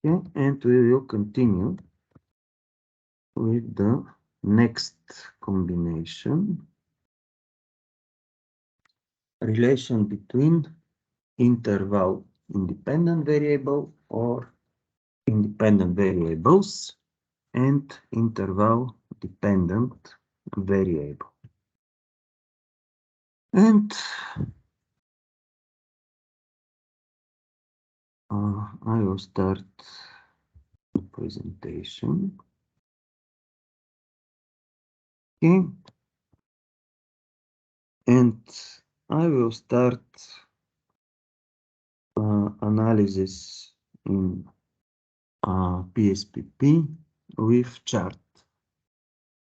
Okay, and we will continue with the next combination. Relation between interval independent variable or independent variables and interval dependent variable. And I will start the presentation. Okay. And I will start analysis in PSPP with chart.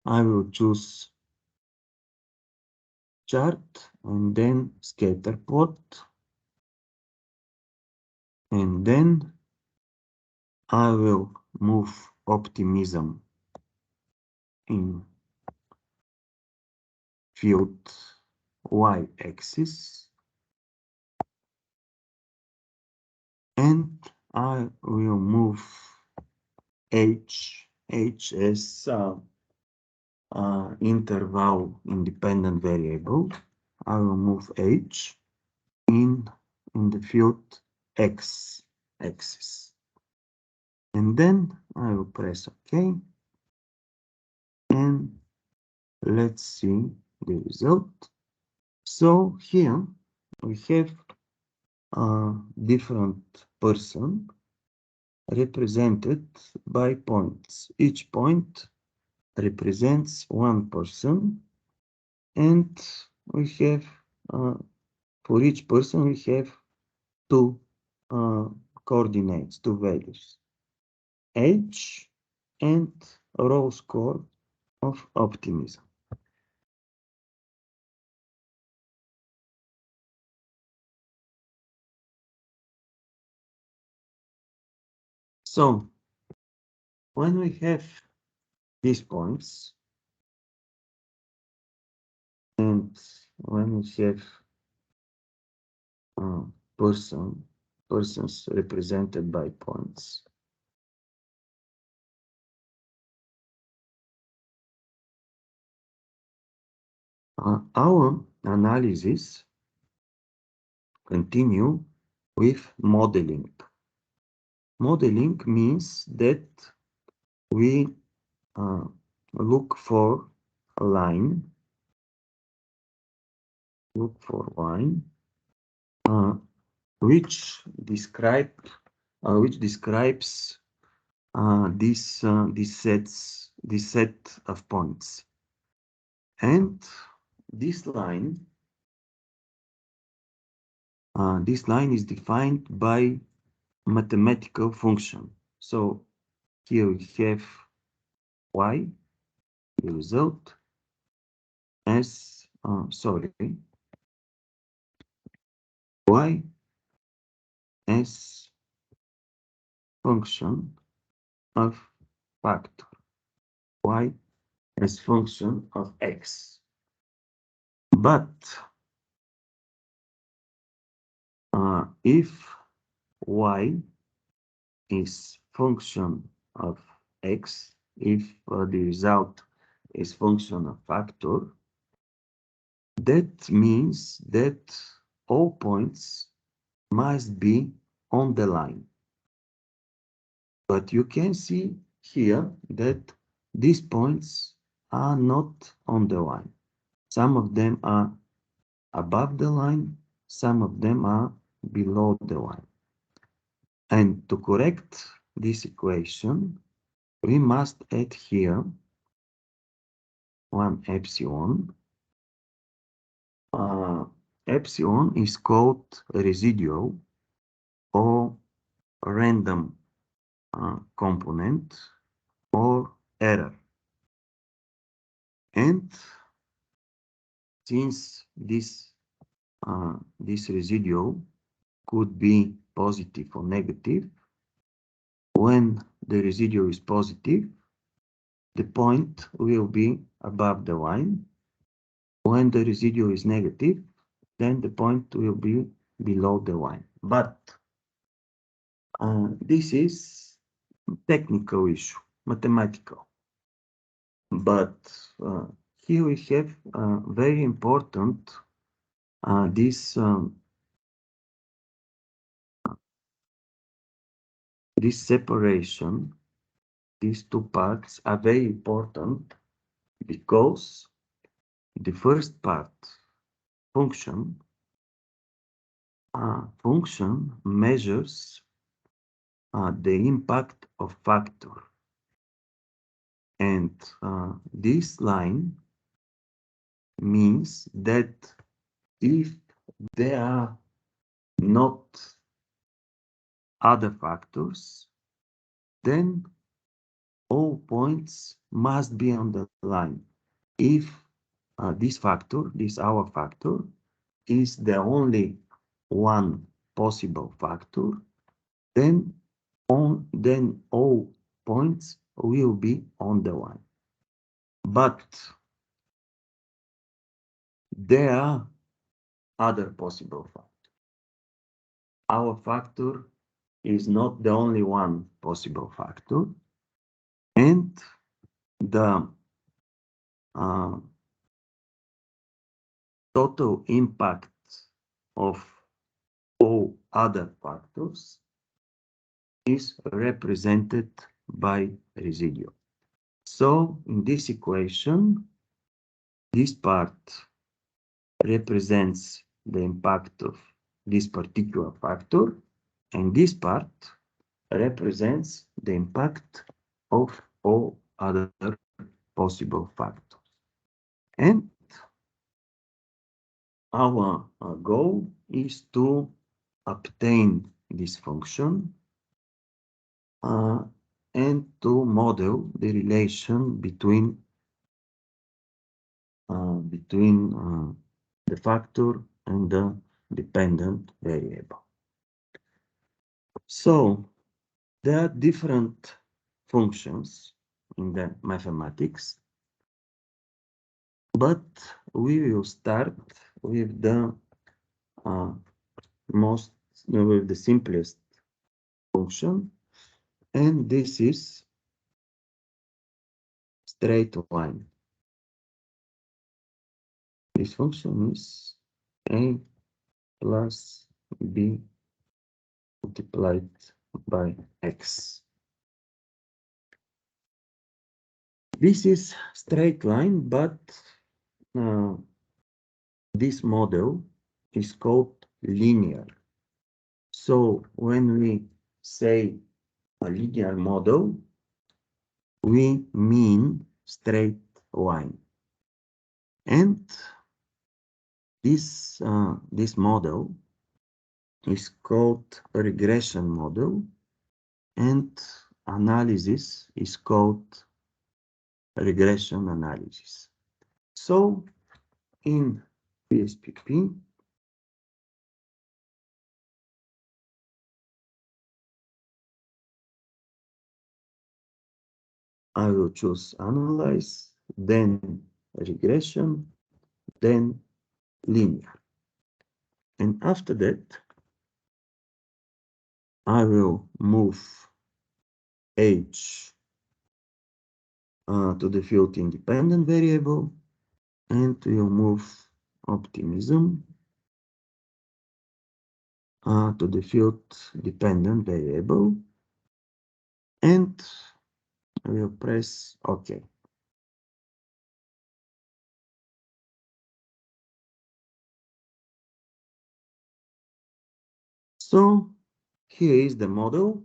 I will choose chart and then scatter plot, and then I will move optimism in field y-axis, and I will move h as interval independent variable. I will move h in the field x-axis, and then I will press OK, and let's see the result. So here we have a different person represented by points. Each point represents one person, and we have for each person we have two coordinates, two values, h and row score of optimism. So when we have these points, and when we have persons represented by points, our analysis continue with modeling. Modeling means that we look for a line, which describes this set of points, and this line is defined by mathematical function. So here we have y, the result, as y as function of factor, y as function of x. But if y is function of x, if the result is function of factor, that means that all points must be on the line. But you can see here that these points are not on the line. Some of them are above the line, some of them are below the line. And to correct this equation, we must add here one epsilon. Epsilon is called residual or random component or error. And since this residual could be positive or negative, when the residual is positive, the point will be above the line. When the residual is negative, then the point will be below the line. But this is technical issue, mathematical. But here we have very important this separation. These two parts are very important because the first part, function measures the impact of factor, and this line means that if there are not other factors, then all points must be on the line. If this factor, this our factor, is the only one possible factor, then all points will be on the line. But there are other possible factors. Our factor is not the only one possible factor, and the total impact of all other factors is represented by residual. So in this equation, this part represents the impact of this particular factor, and this part represents the impact of all other possible factors. And our goal is to obtain this function and to model the relation between the factor and the dependent variable. So there are different functions in the mathematics, but we will start with the with the simplest function, and this is straight line. This function is a plus b multiplied by x. This is straight line, but this model is called linear. So when we say a linear model, we mean straight line. And this model is called a regression model, and analysis is called regression analysis. So in PSPP, I will choose analyze, then regression, then linear. And after that, I will move H to the field independent variable, and we'll move optimism to the field dependent variable, and we'll press OK. So here is the model.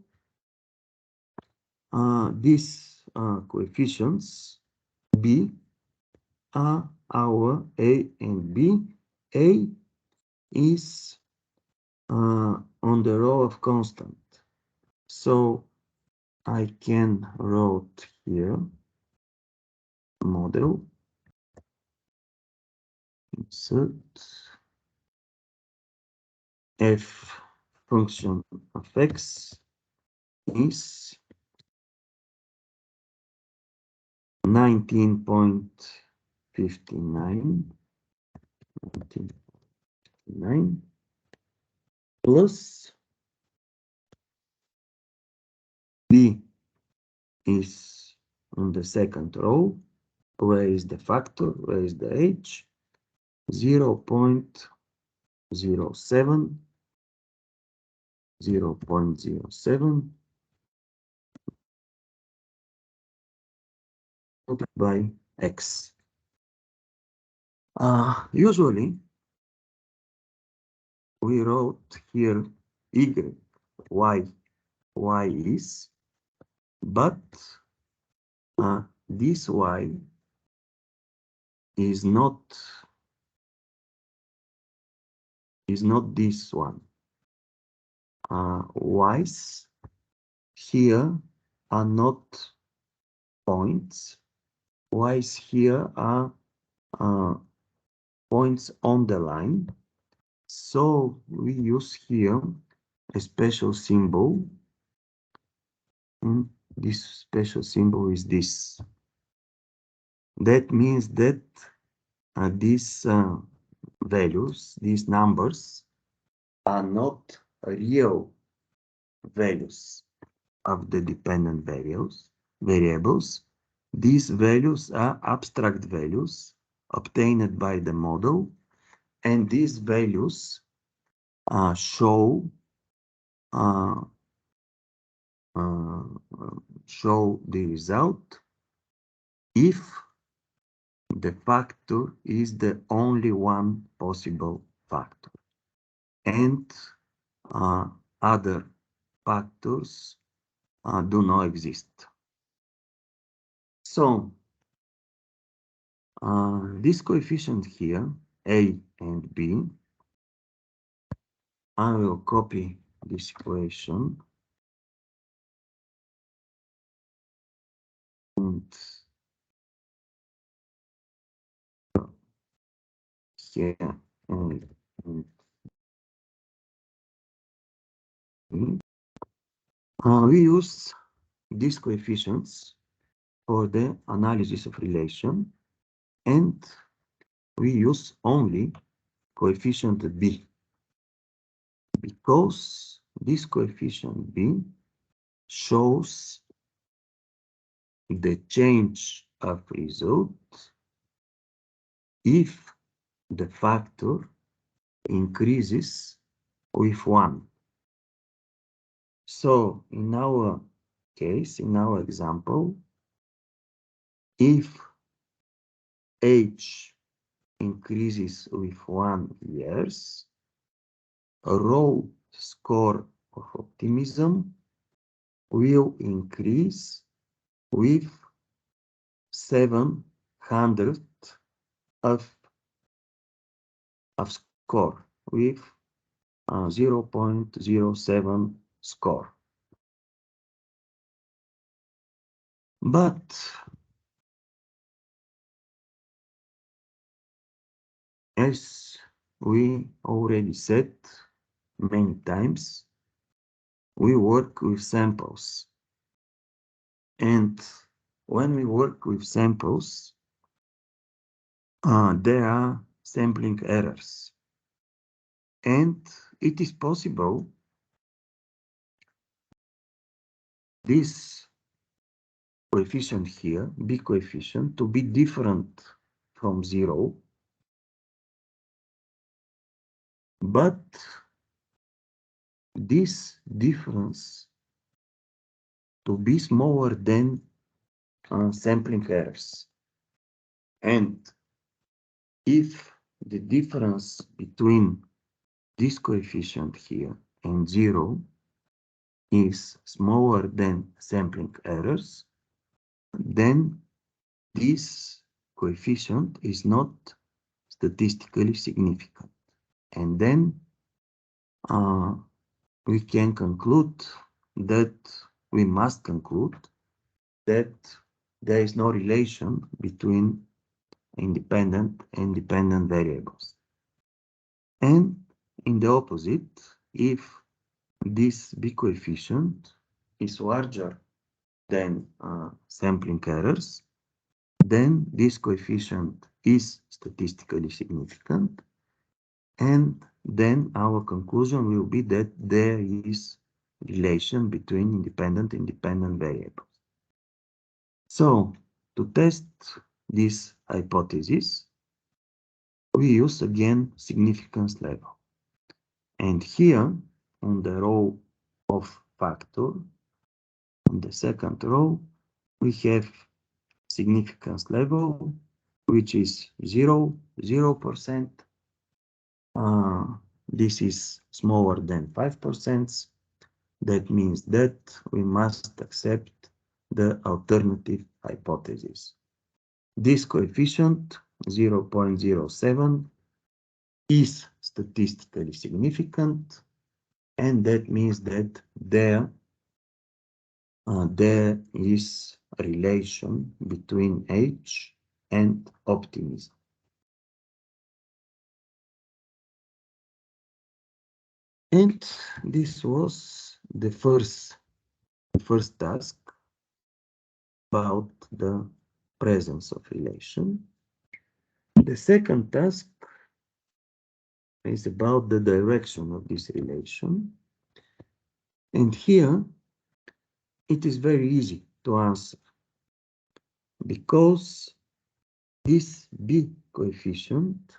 These coefficients B are our A and B. A is on the row of constant. So I can write here model, insert f function of x is 19.59 plus b is on the second row. Where is the factor? Where is the h? 0.07, 0.07 multiplied by x. Usually, we wrote here y, y is, but this y is not this one. Y's here are not points. Y's here are points on the line. So we use here a special symbol. And this special symbol is this. That means that these values, these numbers, are not real values of the dependent variables. These values are abstract values obtained by the model, and these values show the result if the factor is the only one possible factor, and other factors do not exist. So this coefficient here, A and B, I will copy this equation and here and we use these coefficients for the analysis of relation, and we use only coefficient B, because this coefficient B shows the change of result if the factor increases with 1. So in our case, in our example, if h increases with 1 years, row score of optimism will increase with 700 of score, with 0.07 score. But as we already said many times, we work with samples. And when we work with samples, there are sampling errors. And it is possible this coefficient here, B coefficient, to be different from 0, but this difference to be smaller than sampling errors. And if the difference between this coefficient here and 0 is smaller than sampling errors, then this coefficient is not statistically significant. And then we can conclude that we must conclude that there is no relation between independent and dependent variables. And in the opposite, if this B coefficient is larger than sampling errors, then this coefficient is statistically significant, and then our conclusion will be that there is relation between independent and dependent variables. So, to test this hypothesis, we use again significance level. And here, on the row of factor, on the second row, we have significance level, which is 0%. This is smaller than 5%. That means that we must accept the alternative hypothesis. This coefficient, 0.07, is statistically significant, and that means that there is a relation between age and optimism. And this was the first task about the presence of relation. The second task is about the direction of this relation. And here it is very easy to answer because this B coefficient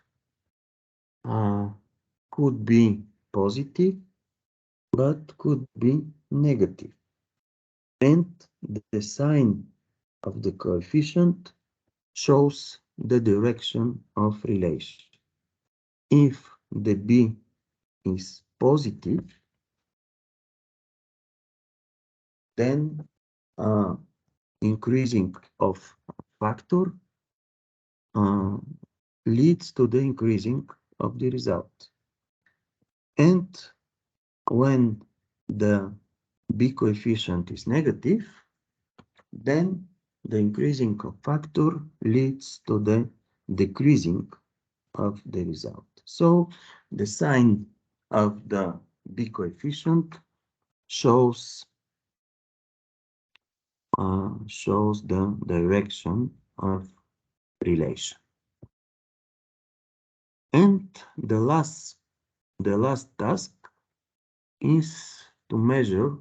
could be positive, but could be negative. And the sign of the coefficient shows the direction of relation. If the B is positive, then increasing of factor leads to the increasing of the result. And when the B coefficient is negative, then the increasing of factor leads to the decreasing of the result. So the sign of the B coefficient shows the direction of relation. And the last task is to measure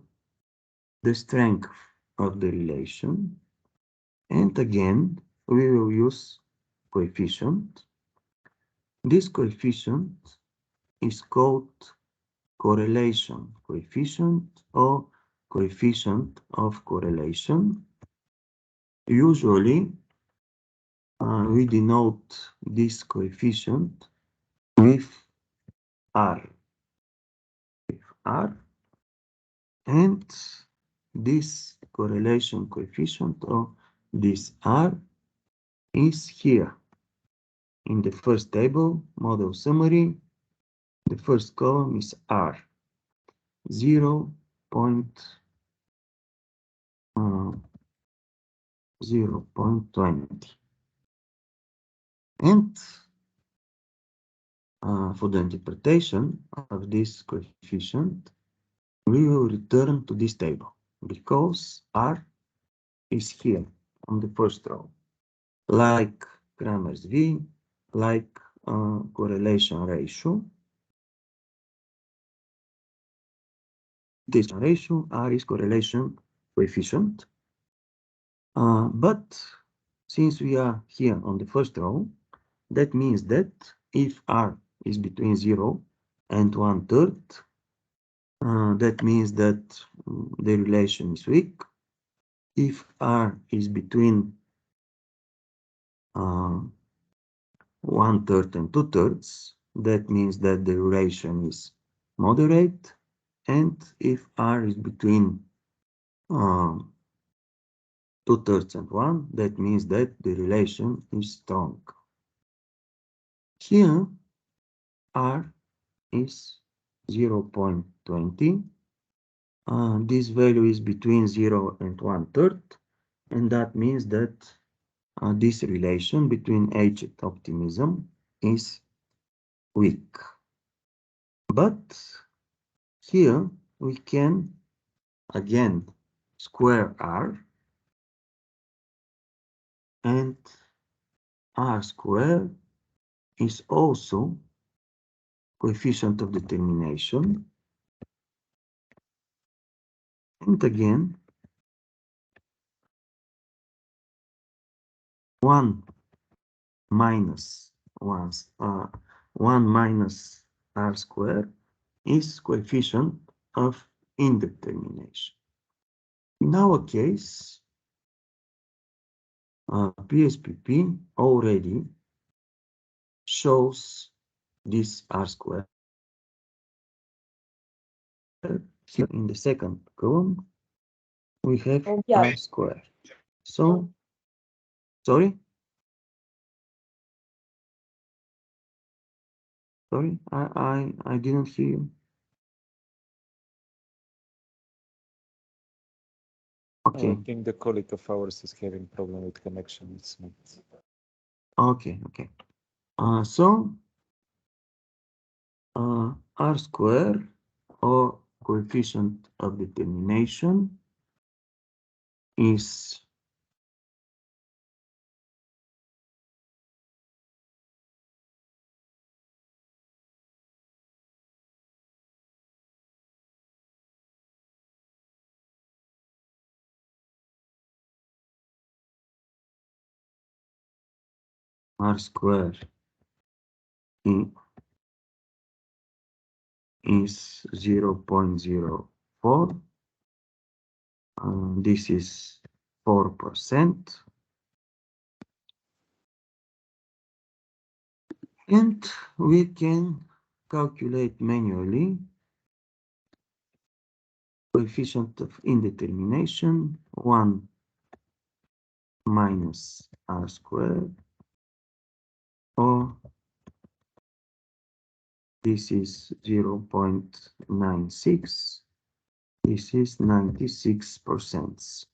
the strength of the relation. And again, we will use coefficient. This coefficient is called correlation coefficient or coefficient of correlation. Usually, we denote this coefficient with R. And this correlation coefficient or this R is here in the first table, model summary. The first column is R, 0.20. And for the interpretation of this coefficient, we will return to this table because R is here on the first row, like Cramer's V, like correlation ratio. This ratio, R is correlation coefficient. But since we are here on the first row, that means that if R is between 0 and 1/3, that means that the relation is weak. If R is between 1/3 and 2/3, that means that the relation is moderate. And if R is between 2/3 and 1, that means that the relation is strong. Here, R is 0.20. This value is between 0 and 1/3, and that means that this relation between age and optimism is weak. But here we can again square R, and R squared is also coefficient of determination. And again, 1 minus 1, 1 minus r squared is coefficient of indetermination. In our case, PSPP already shows this r squared. Here in the second column, we have r squared. So, sorry? Sorry, I didn't hear you. Okay. I think the colleague of ours is having problem with connection. It's not. Okay, okay. So r square or coefficient of determination is r square is 0.04. This is 4%. And we can calculate manually coefficient of indetermination 1 minus r squared, or this is 0.96. This is 96%.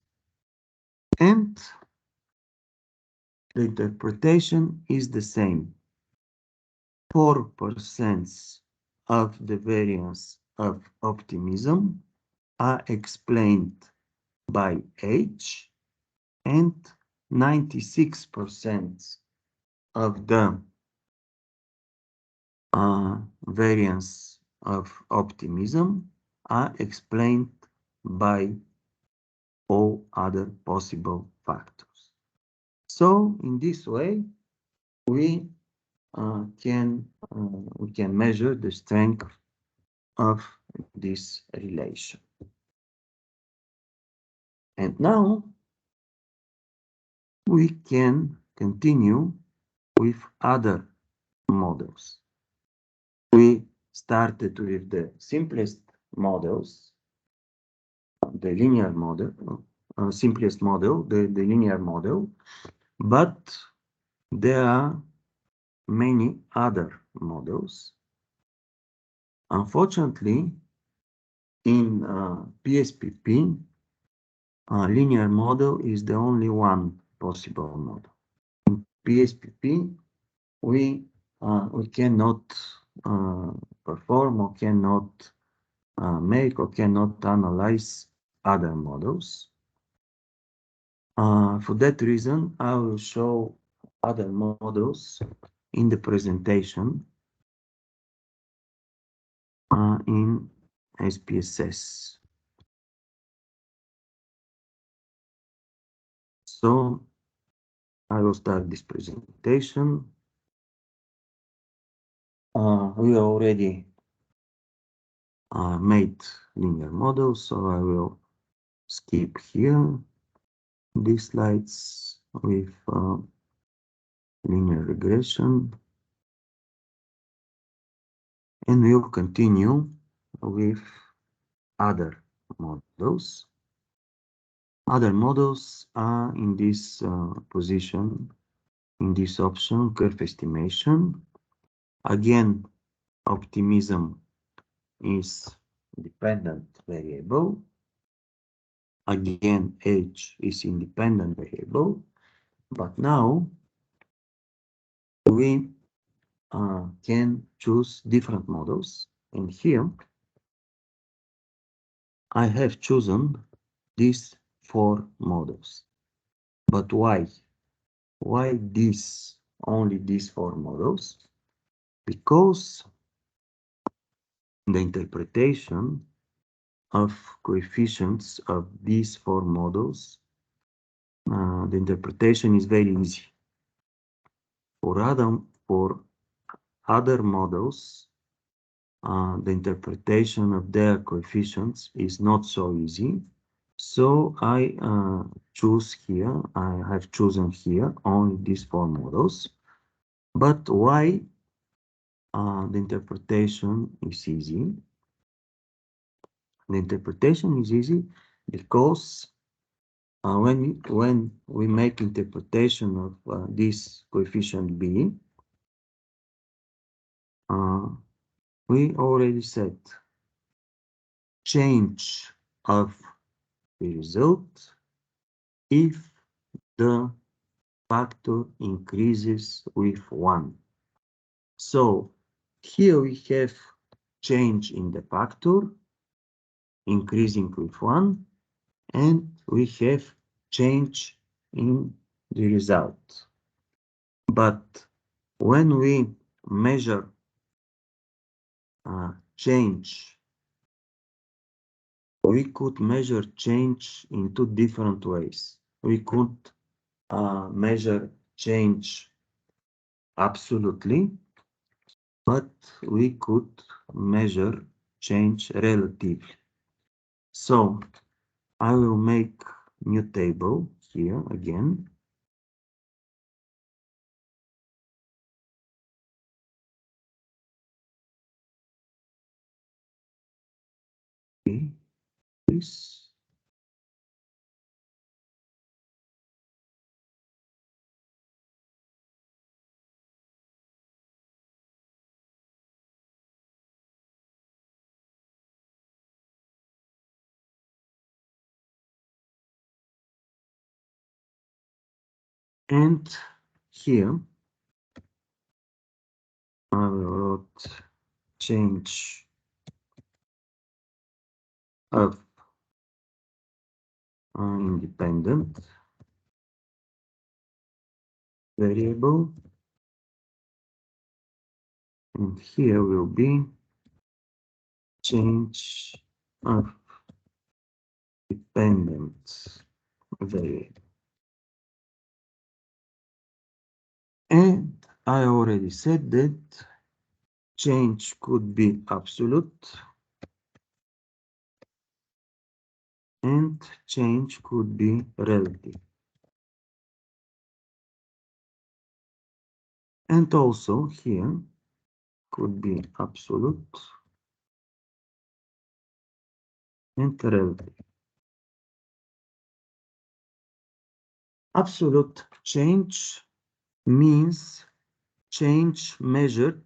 And the interpretation is the same. 4% of the variance of optimism are explained by H, and 96% of the variance of optimism are explained by all other possible factors. So in this way, we can measure the strength of this relation. And now we can continue with other models. We started with the simplest models, the linear model, simplest model, the linear model, but there are many other models. Unfortunately, in PSPP, linear model is the only one possible model. In PSPP, we cannot perform or cannot make or cannot analyze other models. For that reason, I will show other models in the presentation in SPSS. So I will start this presentation. We already made linear models, so I will skip here these slides with linear regression, and we'll continue with other models. Other models are in this position, in this option, curve estimation. Again, optimism is dependent variable. Again, H is independent variable, but now we can choose different models. And here I have chosen these 4 models. But why? Why only these 4 models? Because the interpretation of coefficients of these 4 models, the interpretation is very easy. For other models, the interpretation of their coefficients is not so easy. So I choose here, I have chosen here only these four models. But why the interpretation is easy? The interpretation is easy because when we make interpretation of this coefficient B, we already said change of the result if the factor increases with 1. So here we have change in the factor increasing with 1, and we have change in the result. But when we measure change, we could measure change in two different ways. We could measure change absolutely, but we could measure change relatively. So I will make new table here again. Okay, this. And here I will write change of independent variable, and here will be change of dependent variable. And I already said that change could be absolute and change could be relative. And also here could be absolute and relative. Absolute change means change measured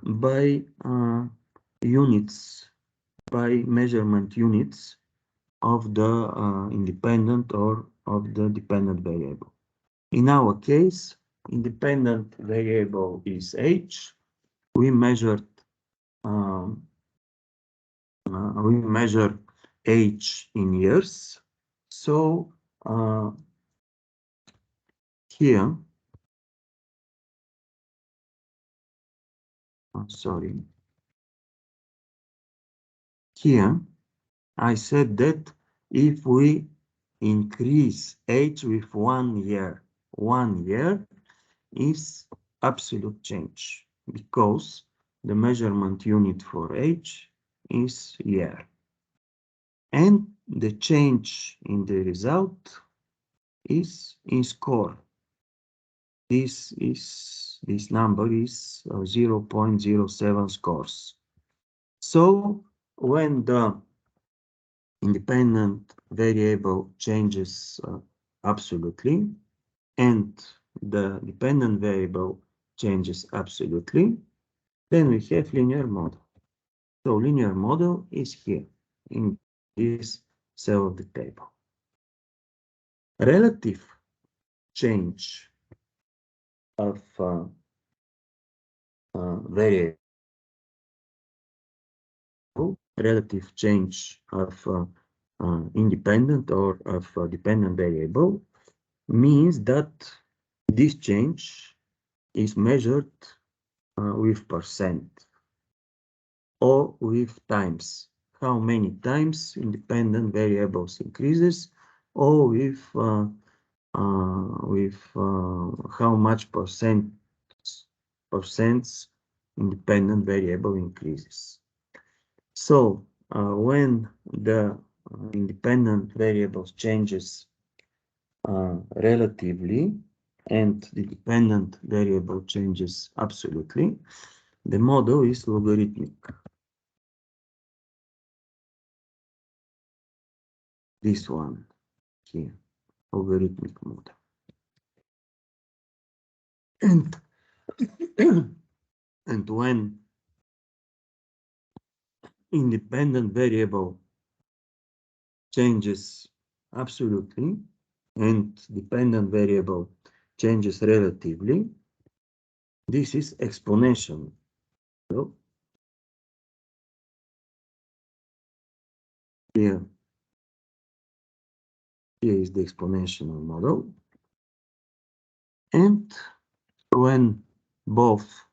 by units, by measurement units of the independent or of the dependent variable. In our case, independent variable is h. We measured h in years. So here, sorry, here I said that if we increase h with 1 year is absolute change because the measurement unit for h is year. And the change in the result is in score. This number is 0.07 scores. So when the independent variable changes absolutely and the dependent variable changes absolutely, then we have linear model. So linear model is here in this cell of the table. Relative change of variable, relative change of independent or of dependent variable means that this change is measured with percent or with times. How many times independent variables increases, or with with how much percents independent variable increases. So when the independent variables changes relatively and the dependent variable changes absolutely, the model is logarithmic. This one here, logarithmic model. And, and when independent variable changes absolutely and dependent variable changes relatively, this is exponential. So here is the exponential model. And when both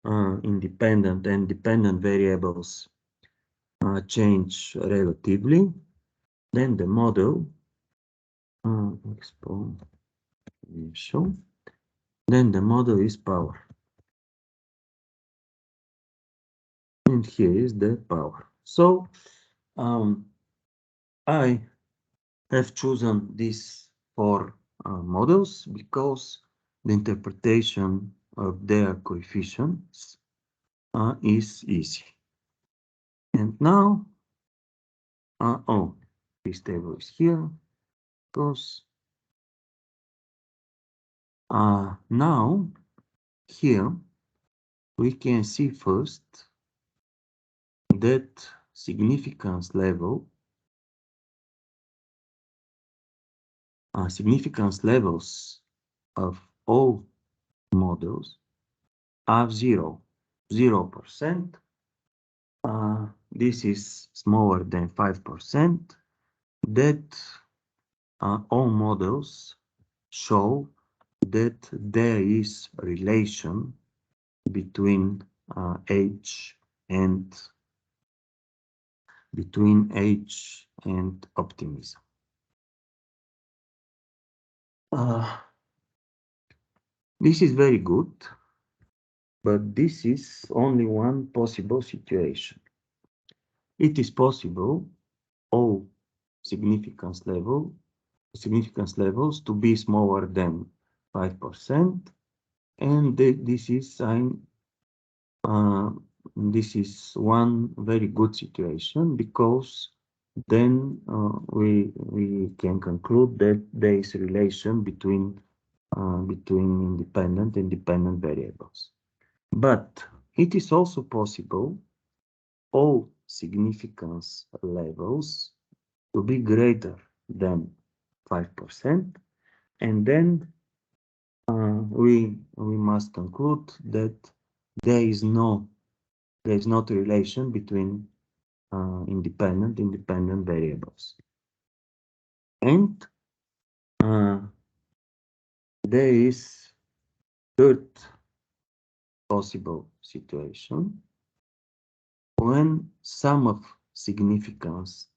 independent and dependent variables change relatively, then the model exponential, then the model is power. And here is the power. So I have chosen these four models because the interpretation of their coefficients is easy. And now, this table is here because now here we can see first that significance levels of all models are 0%. This is smaller than 5%. That all models show that there is a relation between age and optimism. This is very good, but this is only one possible situation. It is possible all significance levels to be smaller than 5%, and this is one very good situation because then we can conclude that there is a relation between independent and dependent variables. But it is also possible all significance levels to be greater than 5%, and then we must conclude that there is not a relation between independent variables. And there is third possible situation when sum of significance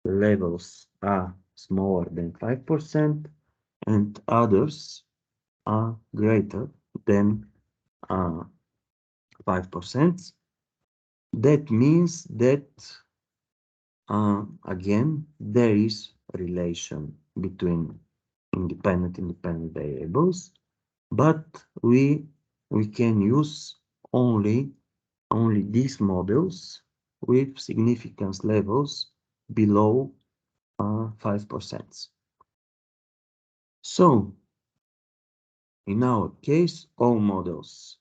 levels are smaller than 5% and others are greater than 5%. That means that again there is a relation between independent variables, but we can use only these models with significance levels below 5%. So in our case, all models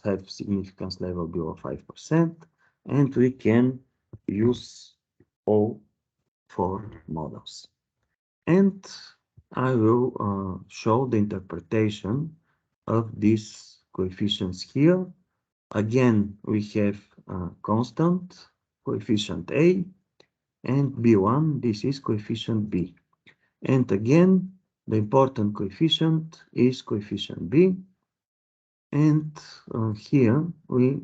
have significance level below 5%, and we can use all four models. And I will show the interpretation of these coefficients here. Again, we have constant coefficient A, and B1, this is coefficient B. And again, the important coefficient is coefficient B. And here we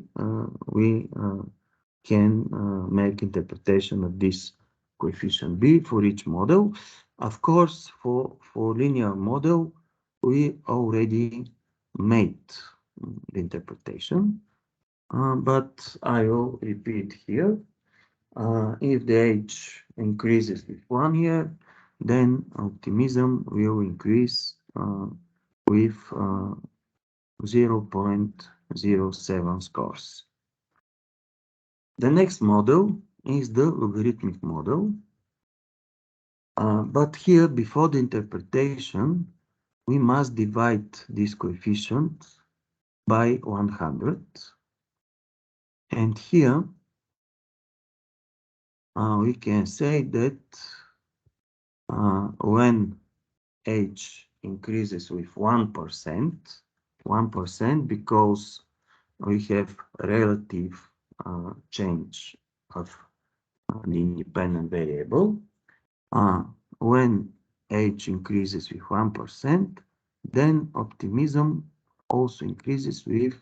can make interpretation of this coefficient B for each model. Of course, for linear model, we already made the interpretation, but I will repeat here. If the age increases with 1 year, then optimism will increase with 0.07 scores. The next model is the logarithmic model. But here, before the interpretation, we must divide this coefficient by 100. And here, we can say that when age increases with 1% because we have relative change of the independent variable. When age increases with 1%, then optimism also increases with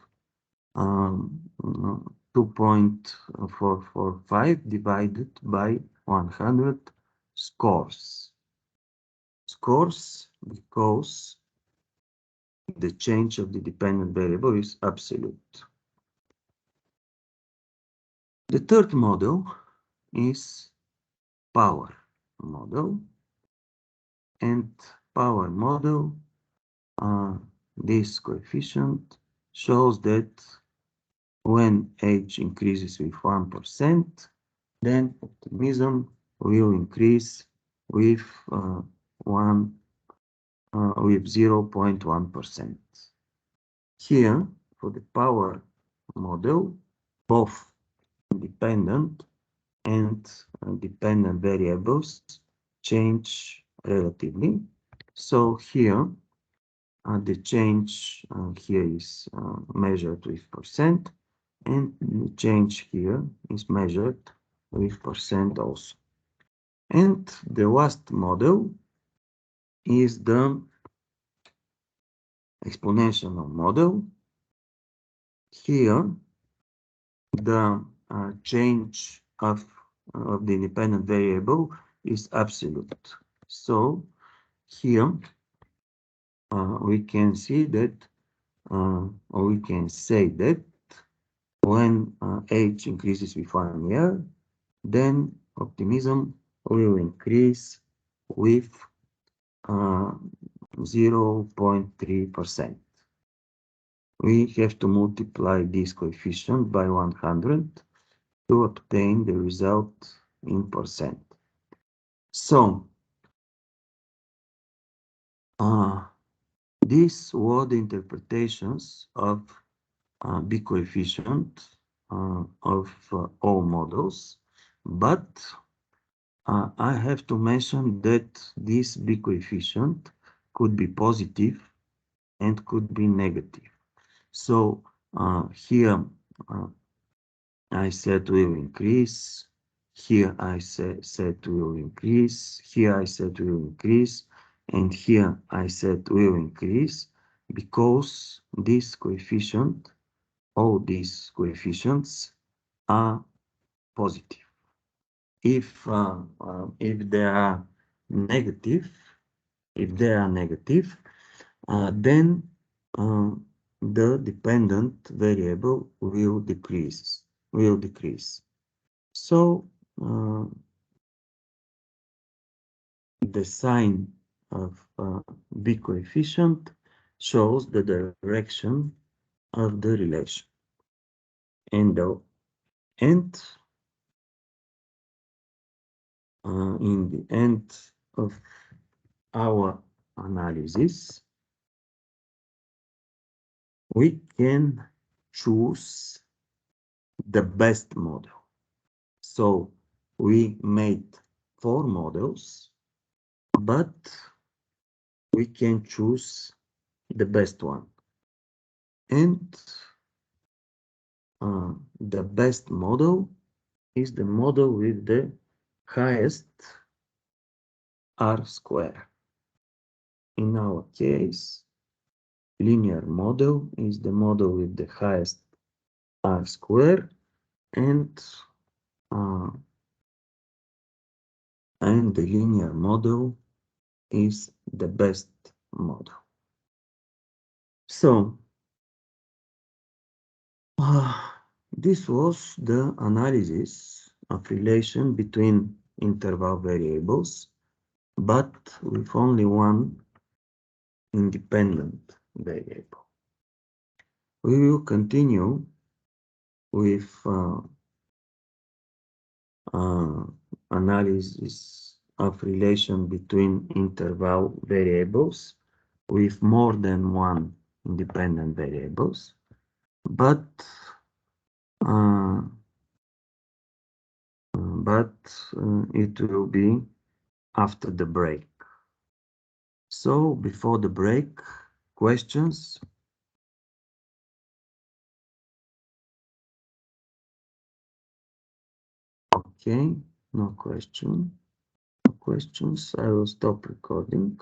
2.445 divided by 100 scores. Scores because the change of the dependent variable is absolute. The third model is power model. And power model, this coefficient shows that when age increases with 1%, then optimism will increase with 0.1%. Here, for the power model, both independent and dependent variables change relatively. So here, the change here is measured with percent, and the change here is measured with percent also. And the last model is the exponential model. Here, the change of the independent variable is absolute. So here we can see that, or we can say that when age increases with 1 year, then optimism will increase with 0.3%. We have to multiply this coefficient by 100 to obtain the result in percent. So, these were the interpretations of B coefficient of all models, but I have to mention that this B coefficient could be positive and could be negative. So here I said will increase, here I said will increase, here I said will increase, and here I said will increase because this coefficient, all these coefficients are positive. If they are negative, then the dependent variable will decrease. So the sign of B coefficient shows the direction of the relation. And in the end of our analysis, we can choose the best model. So we made 4 models, but we can choose the best one. And the best model is the model with the highest R square. In our case, linear model is the model with the highest R square, and the linear model is the best model. So, this was the analysis of relation between interval variables, but with only one independent variable. We will continue with analysis of relation between interval variables with more than one independent variables, but it will be after the break. So before the break, questions? Okay, no question. No questions. I will stop recording.